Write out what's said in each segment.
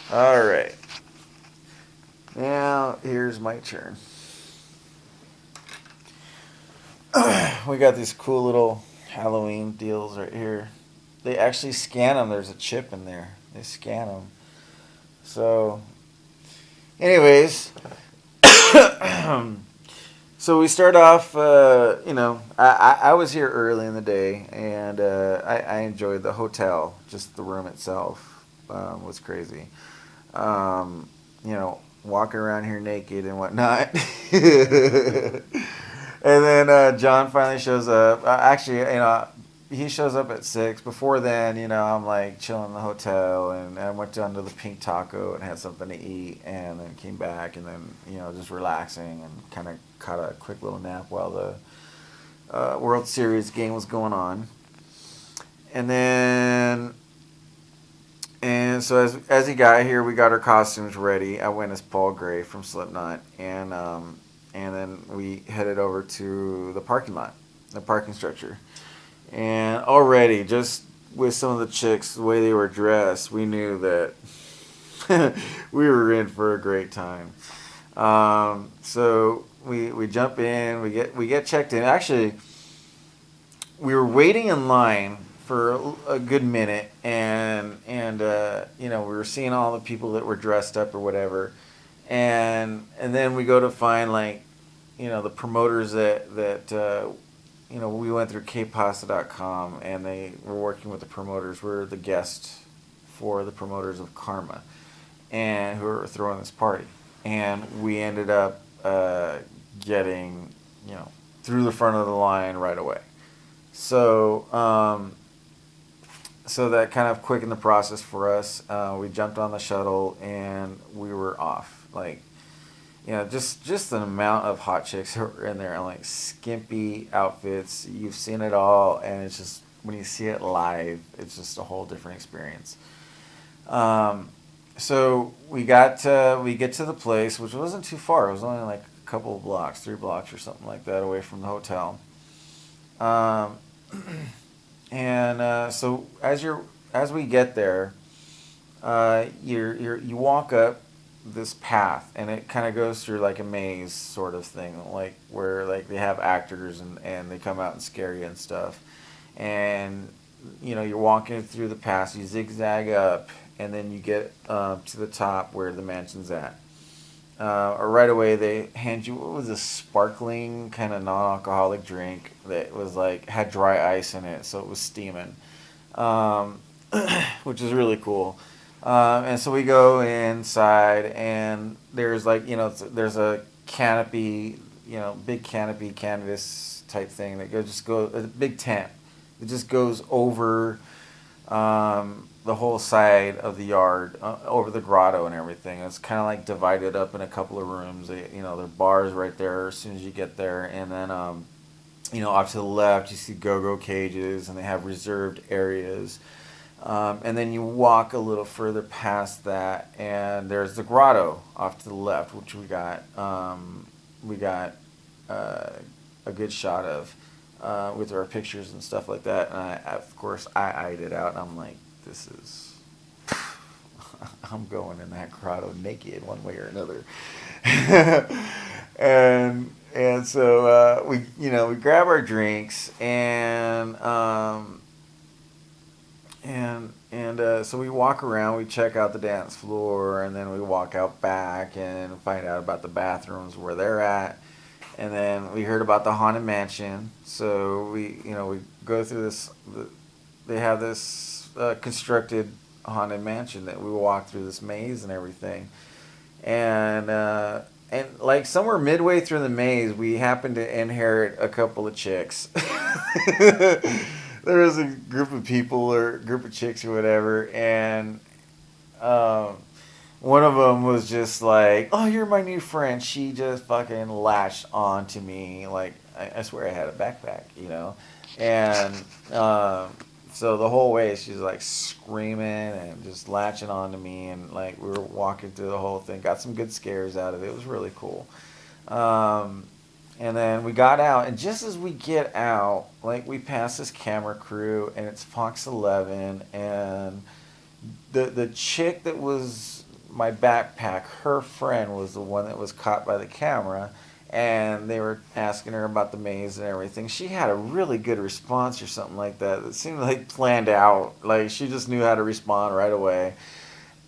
All right. Now here's my turn. We got these cool little Halloween deals right here. They actually scan them. There's a chip in there. They scan them. So, anyways, so we start off. I was here early in the day, and I enjoyed the hotel. Just the room itself was crazy. Walking around here naked and whatnot. And then John finally shows up. He shows up at 6. Before then, I'm like chilling in the hotel, and I went down to the Pink Taco and had something to eat, and then came back, and then just relaxing and kind of caught a quick little nap while the World Series game was going on. And then so as he got here, we got our costumes ready. I went as Paul Gray from Slipknot, and then we headed over to the parking lot, the parking structure. And already, just with some of the chicks, the way they were dressed, we knew that we were in for a great time. So we jump in, we get checked in. Actually, we were waiting in line for a good minute, and we were seeing all the people that were dressed up or whatever, and then we go to find, like, the promoters that we went through kpasta.com, and they were working with the promoters. We're the guest for the promoters of Karma, and who were throwing this party, and we ended up getting through the front of the line right away. So that kind of quickened the process for us. We jumped on the shuttle and we were off. Like, just an amount of hot chicks that were in there, and like skimpy outfits. You've seen it all, and it's just when you see it live, it's just a whole different experience. So we get to the place, which wasn't too far. It was only like a couple of blocks, 3 blocks or something like that away from the hotel. Um, so as we get there, you walk up this path, and it kind of goes through like a maze sort of thing, like where like they have actors, and they come out and scare you and stuff. And you're walking through the path, you zigzag up, and then you get to the top where the mansion's at. Or right away they hand you, what was this sparkling kind of non-alcoholic drink that was like had dry ice in it, so it was steaming, um, which is really cool. And so we go inside, and there's like there's a canopy, big canopy canvas type thing that go a big tent. It just goes over the whole side of the yard, over the grotto and everything. It's kind of like divided up in a couple of rooms. There are bars right there as soon as you get there, and then off to the left you see go-go cages, and they have reserved areas. And then you walk a little further past that, and there's the grotto off to the left, which we got a good shot of with our pictures and stuff like that. And of course, I eyed it out, and I'm like, this is. I'm going in that grotto naked, one way or another. And so we grab our drinks, and so we walk around, we check out the dance floor, and then we walk out back and find out about the bathrooms where they're at. And then we heard about the haunted mansion, so we go through this. They have this constructed haunted mansion that we walk through this maze and everything, and like somewhere midway through the maze, we happened to inherit a couple of chicks. There was a group of people or group of chicks or whatever, and um, one of them was just like, "Oh, you're my new friend." She just fucking latched on to me like I swear I had a backpack. And so the whole way she's like screaming and just latching on to me, and like we were walking through the whole thing, got some good scares out of it. It was really cool. Um, and then we got out, and just as we get out, like we pass this camera crew, and it's Fox 11, and the chick that was my backpack. Her friend was the one that was caught by the camera, and they were asking her about the maze and everything. She had a really good response or something like that. It seemed like planned out. Like she just knew how to respond right away.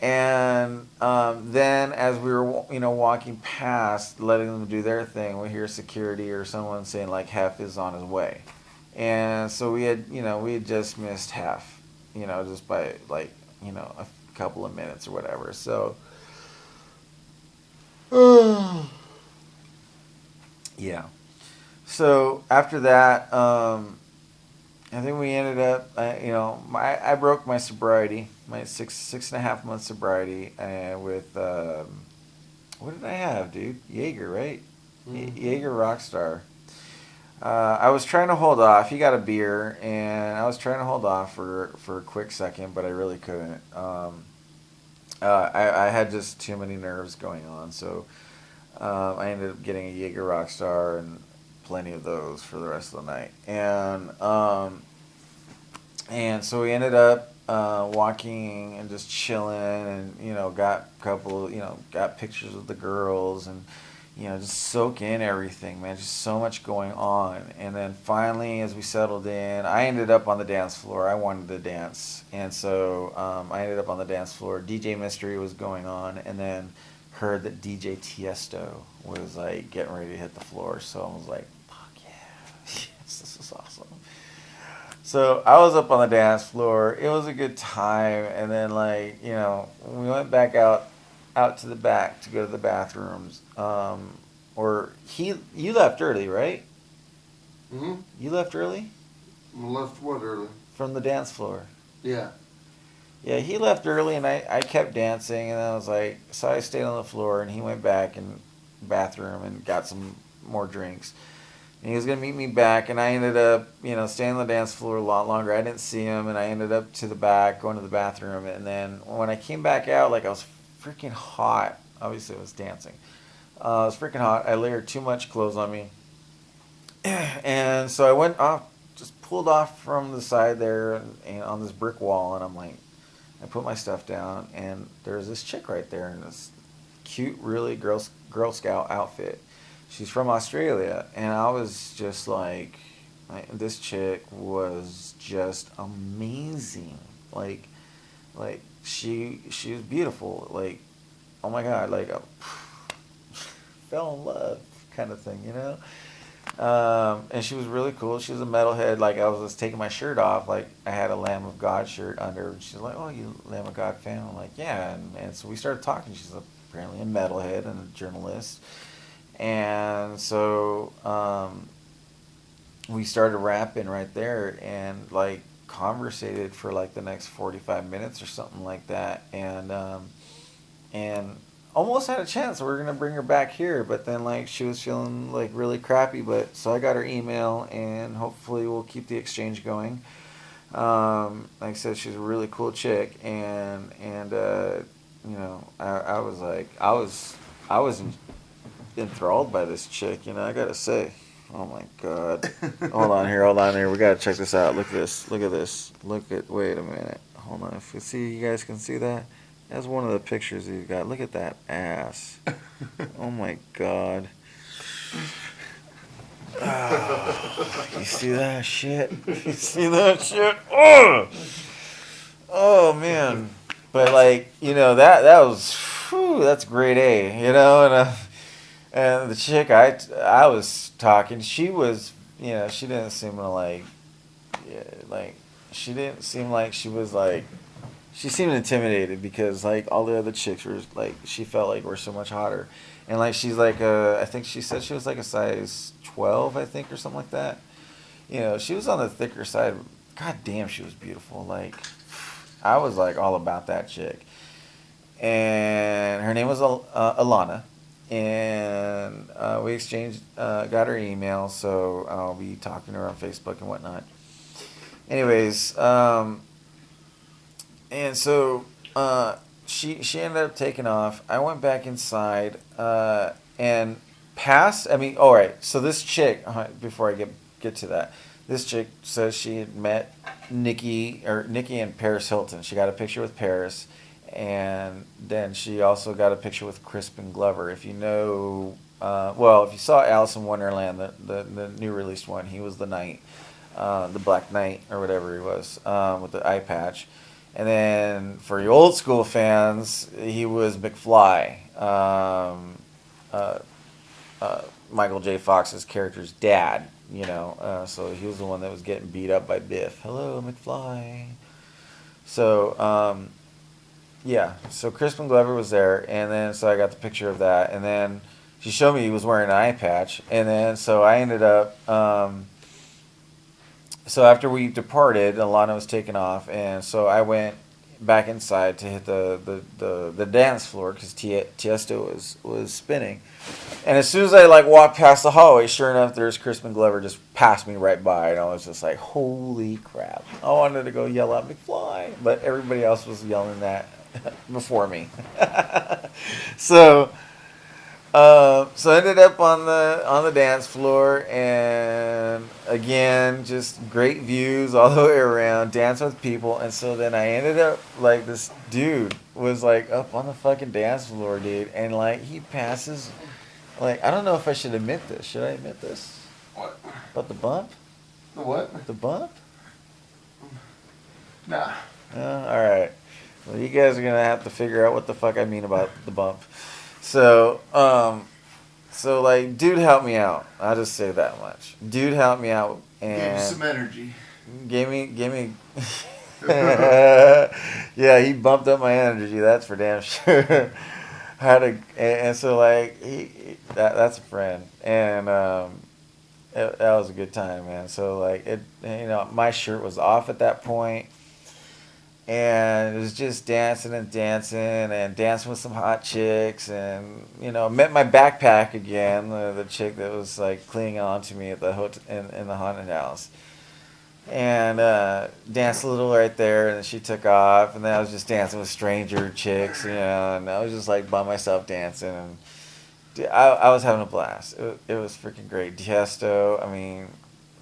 And then as we were, walking past, letting them do their thing, we hear security or someone saying like Hef is on his way. And so we had just missed Hef, just by like, a couple of minutes or whatever. So, yeah. So after that, I think we ended up, I broke my sobriety, my 6.5 month sobriety, with, what did I have, dude? Jaeger, right? Mm-hmm. Jaeger Rockstar. I was trying to hold off. He got a beer, and I was trying to hold off for a quick second, but I really couldn't. I had just too many nerves going on, so I ended up getting a Jaeger Rockstar and plenty of those for the rest of the night. And so we ended up walking and just chilling, and got a couple, got pictures of the girls, and just soak in everything, man. Just so much going on. And then finally, as we settled in, I ended up on the dance floor. I wanted to dance, and so I ended up on the dance floor. DJ Mystery was going on, and then heard that DJ Tiesto was like getting ready to hit the floor. So I was like, "Fuck yeah, yes, this is awesome." So I was up on the dance floor. It was a good time, and then we went back out to the back to go to the bathrooms. Or you left early, right? Mm-hmm. You left early Left what early? from the dance floor. Yeah. Yeah, he left early, and I kept dancing, and I was like, so I stayed on the floor, and he went back in the bathroom and got some more drinks. And he was gonna meet me back, and I ended up, staying on the dance floor a lot longer. I didn't see him, and I ended up to the back, going to the bathroom, and then when I came back out, like I was freaking hot. Obviously, I was dancing. I was freaking hot. I layered too much clothes on me, and so I went off, just pulled off from the side there, and on this brick wall, and I'm like, I put my stuff down, and there's this chick right there in this cute, really Girl Scout outfit. She's from Australia, and I was just like, this chick was just amazing. Like she was beautiful. Like, oh my god, like I fell in love kind of thing, And she was really cool. She was a metalhead. Like I was just taking my shirt off. Like I had a Lamb of God shirt under. And she's like, "Oh, you Lamb of God fan?" I'm like, "Yeah." And so we started talking. She's apparently a metalhead and a journalist. And so we started rapping right there, and like conversated for like the next 45 minutes or something like that. And almost had a chance. We were gonna bring her back here, but then like she was feeling like really crappy. But so I got her email, and hopefully we'll keep the exchange going. Like I said, she's a really cool chick, and I was like I was enthralled by this chick. I gotta say, oh my god. Hold on here. We gotta check this out. Look at this. Wait a minute. Hold on. If you see, you guys can see that. That's one of the pictures he's got. Look at that ass. Oh my god. You see that shit? You see that shit? Oh man. But like, that was, that's grade A, and the chick I was talking, she was, she didn't seem to she didn't seem like she was like, she seemed intimidated because like all the other chicks were like, she felt like were so much hotter, and like she's like I think she said she was like a size 12, I think, or something like that. She was on the thicker side. God damn, she was beautiful. Like I was like all about that chick, and her name was Alana, and we exchanged, got her email, so I'll be talking to her on Facebook and whatnot. Anyways, and so she ended up taking off. I went back inside, and passed. I mean, all right. So this chick, before I get to that, this chick says she had met Nikki and Paris Hilton. She got a picture with Paris, And then she also got a picture with Crispin Glover. If you know, well, if you saw Alice in Wonderland, the new released one, he was the knight, the Black Knight or whatever he was, with the eye patch. And then for you old school fans, he was McFly, uh, Michael J. Fox's character's dad. So he was the one that was getting beat up by Biff. Hello, McFly. So yeah, so Crispin Glover was there, and then so I got the picture of that, and then she showed me he was wearing an eye patch, and then so I ended up. So after we departed, Alana was taken off, and so I went back inside to hit the dance floor because Tiesto was spinning, and as soon as I like walked past the hallway, sure enough, there's Crispin Glover just passed me right by, and I was just like, holy crap! I wanted to go yell out McFly, but everybody else was yelling that before me. so so I ended up on the dance floor, and again, just great views all the way around, dancing with people, and so then I ended up like this dude was like up on the fucking dance floor, dude, and like he passes, like I don't know if I should admit this. Should I admit this? What? About the bump? The what? The bump? Nah. All right. Well, you guys are gonna have to figure out what the fuck I mean about the bump. So, so like, dude helped me out. I'll just say that much. Dude helped me out Give you and some energy. gave me. Yeah, he bumped up my energy. That's for damn sure. Had a and so like that's a friend, and that was a good time, man. So like my shirt was off at that point, and it was just dancing and dancing and dancing with some hot chicks, and met my backpack again, the chick that was like clinging on to me at the in the haunted house, and danced a little right there, and then she took off, and then I was just dancing with stranger chicks, and I was just like by myself dancing, and dude, I was having a blast. It was freaking great. Tiesto, I mean,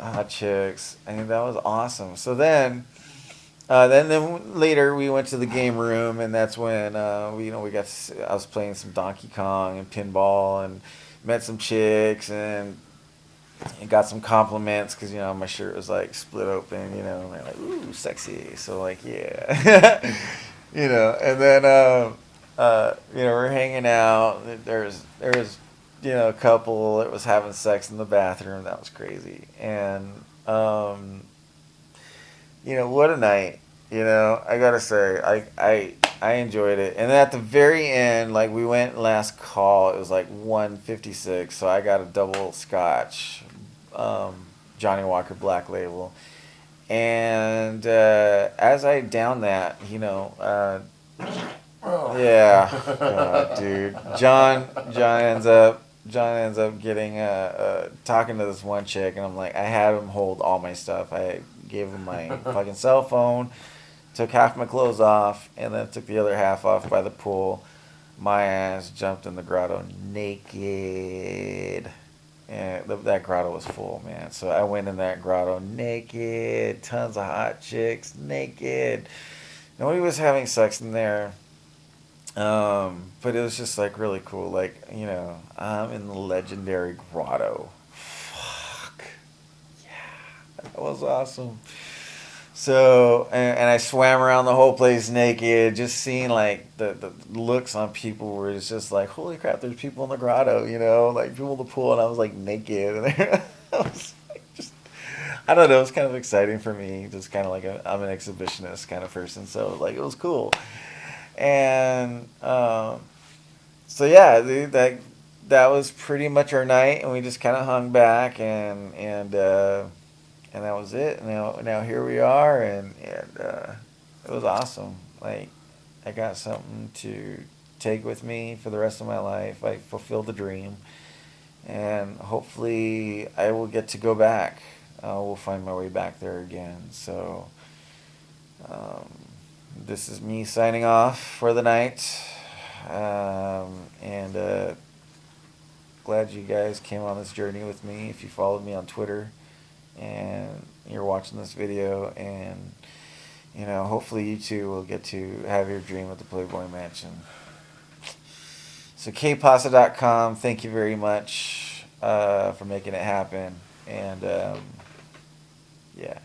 hot chicks, I mean, that was awesome. So then later we went to the game room, and that's when we got. I was playing some Donkey Kong and pinball, and met some chicks, and got some compliments because my shirt was like split open, and they're like, "Ooh, sexy." So like, yeah, and then we're hanging out. There was a couple that was having sex in the bathroom. That was crazy, and what a night. I gotta say, I enjoyed it. And then at the very end, like we went last call, it was like 1:56, so I got a double scotch, Johnny Walker Black Label. And as I downed that, yeah, God, dude, John ends up getting talking to this one chick, and I'm like, I had him hold all my stuff. I gave him my fucking cell phone, took half my clothes off, and then took the other half off by the pool. My ass jumped in the grotto naked. And that grotto was full, man. So I went in that grotto naked, tons of hot chicks, naked. Nobody was having sex in there. But it was just like really cool. Like, I'm in the legendary grotto. Fuck. Yeah. That was awesome. So, and I swam around the whole place naked, just seeing like the looks on people where it's just like, holy crap, there's people in the grotto, like people in the pool, and I was like naked, and I was like, just, I don't know, it was kind of exciting for me, just kind of like I'm an exhibitionist kind of person, so like it was cool, and so yeah, dude, that was pretty much our night, and we just kind of hung back and that was it. Now here we are, and it was awesome. Like I got something to take with me for the rest of my life. I fulfilled the dream, and hopefully I will get to go back. We'll find my way back there again. So this is me signing off for the night, and glad you guys came on this journey with me. If you followed me on Twitter and you're watching this video, and you know, hopefully you two will get to have your dream at the Playboy Mansion. So kpasta.com, thank you very much for making it happen. And yeah.